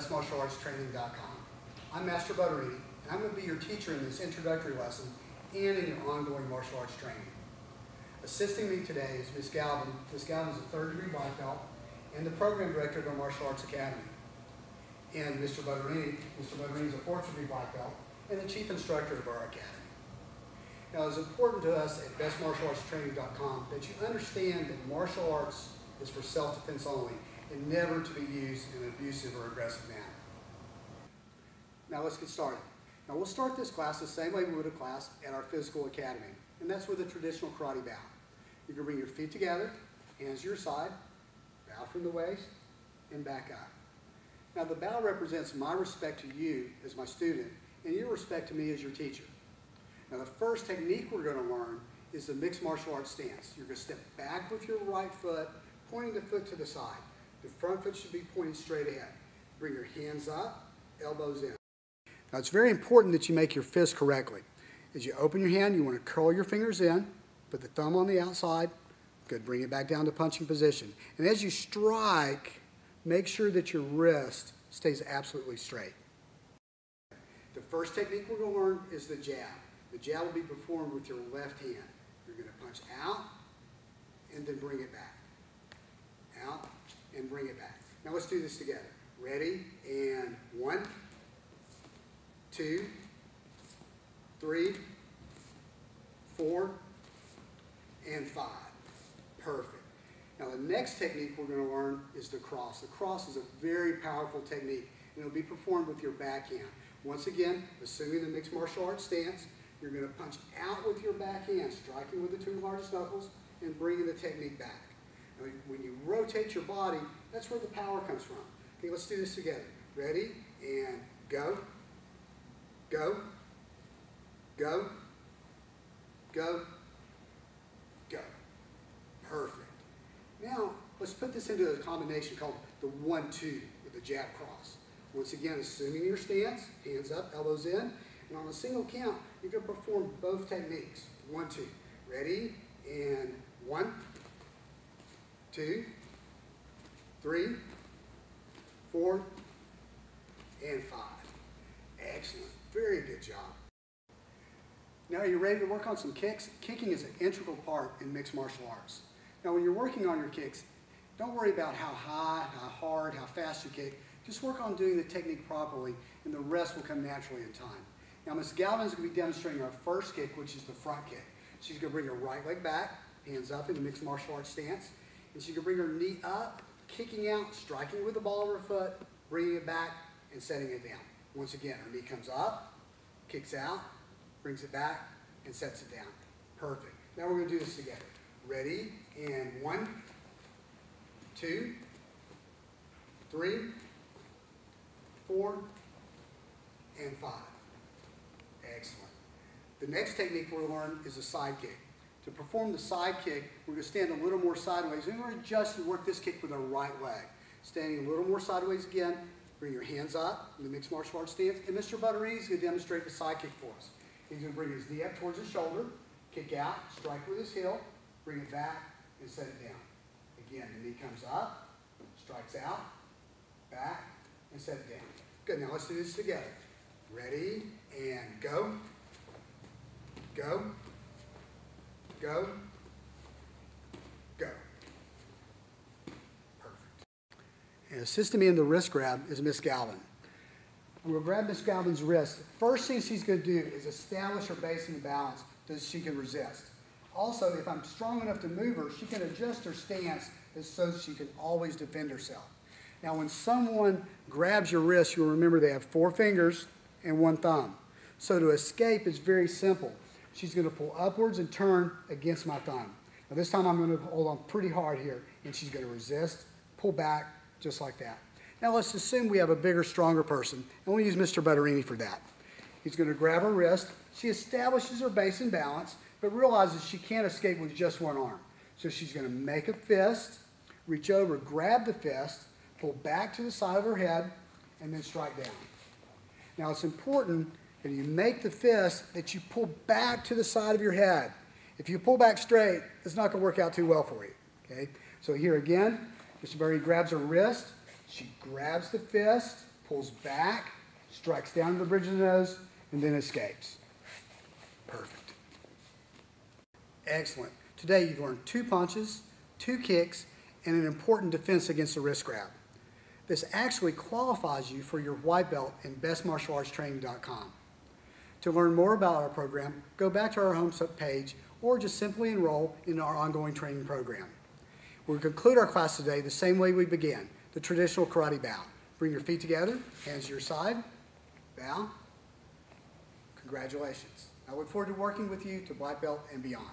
bestmartialartstraining.com. I'm Master Butterini, and I'm going to be your teacher in this introductory lesson and in your ongoing martial arts training. Assisting me today is Ms. Galvin. Ms. Galvin is a third-degree black belt and the program director of our Martial Arts Academy. And Mr. Butterini is a fourth-degree black belt and the chief instructor of our academy. Now, it's important to us at bestmartialartstraining.com that you understand that martial arts is for self-defense only and never to be used in an abusive or aggressive manner. Now, let's get started. Now, we'll start this class the same way we would a class at our physical academy, and that's with a traditional karate bow. You can bring your feet together, hands to your side, bow from the waist, and back up. Now, the bow represents my respect to you as my student and your respect to me as your teacher. Now, the first technique we're going to learn is the mixed martial arts stance. You're going to step back with your right foot, pointing the foot to the side. The front foot should be pointing straight ahead. Bring your hands up, elbows in. Now, it's very important that you make your fist correctly. As you open your hand, you want to curl your fingers in, put the thumb on the outside. Good, bring it back down to punching position. And as you strike, make sure that your wrist stays absolutely straight. The first technique we're going to learn is the jab. The jab will be performed with your left hand. You're going to punch out and then bring it back. Out and bring it back. Now let's do this together. Ready? And 1, 2, 3, 4, and 5. Perfect. Now the next technique we're going to learn is the cross. The cross is a very powerful technique, and it will be performed with your backhand. Once again, assuming the mixed martial arts stance, you're going to punch out with your backhand, striking with the 2 largest knuckles, and bringing the technique back. Now, when you rotate your body, that's where the power comes from. Okay, let's do this together. Ready? And go. Go. Go. Go. Go. Perfect. Now, let's put this into a combination called the 1-2 with the jab cross. Once again, assuming your stance, hands up, elbows in, and on a single count, you can perform both techniques. 1, 2. Ready? And 1, 2, 3, 4, and 5. Excellent. Very good job. Now, are you ready to work on some kicks? Kicking is an integral part in mixed martial arts. Now, when you're working on your kicks, don't worry about how high, how hard, how fast you kick. Just work on doing the technique properly, and the rest will come naturally in time. Now, Ms. Galvin is going to be demonstrating our first kick, which is the front kick. She's going to bring her right leg back, hands up in the mixed martial arts stance, and she's going to bring her knee up, kicking out, striking with the ball of her foot, bringing it back, and setting it down. Once again, her knee comes up, kicks out, brings it back, and sets it down. Perfect. Now we're going to do this together. Ready? And 1, 2, 3, 4, and 5. Excellent. The next technique we'll learn is a side kick. To perform the side kick, we're going to stand a little more sideways, and we're going to adjust and work this kick with our right leg. Standing a little more sideways again, bring your hands up in the mixed martial arts stance, and Mr. Butterini is going to demonstrate the side kick for us. He's going to bring his knee up towards his shoulder, kick out, strike with his heel, bring it back, and set it down. Again, the knee comes up, strikes out, back, and set it down. Good, now let's do this together. Ready, and go. Go. Go. Go. Perfect. And assisting me in the wrist grab is Ms. Galvin. We'll grab Ms. Galvin's wrist. First thing she's going to do is establish her base and balance so she can resist. Also, if I'm strong enough to move her, she can adjust her stance so she can always defend herself. Now, when someone grabs your wrist, you'll remember they have 4 fingers and 1 thumb. So to escape is very simple. She's going to pull upwards and turn against my thumb. Now, this time I'm going to hold on pretty hard here, and she's going to resist, pull back, just like that. Now, let's assume we have a bigger, stronger person, and we'll use Mr. Butterini for that. He's going to grab her wrist. She establishes her base and balance, but realizes she can't escape with just 1 arm. So she's going to make a fist, reach over, grab the fist, pull back to the side of her head, and then strike down. Now, it's important that you make the fist that you pull back to the side of your head. If you pull back straight, it's not going to work out too well for you. Okay? So here again, Mr. Butterini grabs her wrist. She grabs the fist, pulls back, strikes down to the bridge of the nose, and then escapes. Perfect. Excellent. Today you've learned 2 punches, 2 kicks, and an important defense against a wrist grab. This actually qualifies you for your white belt in bestmartialartstraining.com. To learn more about our program, go back to our home page or just simply enroll in our ongoing training program. We'll conclude our class today the same way we began, the traditional karate bow. Bring your feet together, hands to your side, bow. Congratulations. I look forward to working with you to black belt and beyond.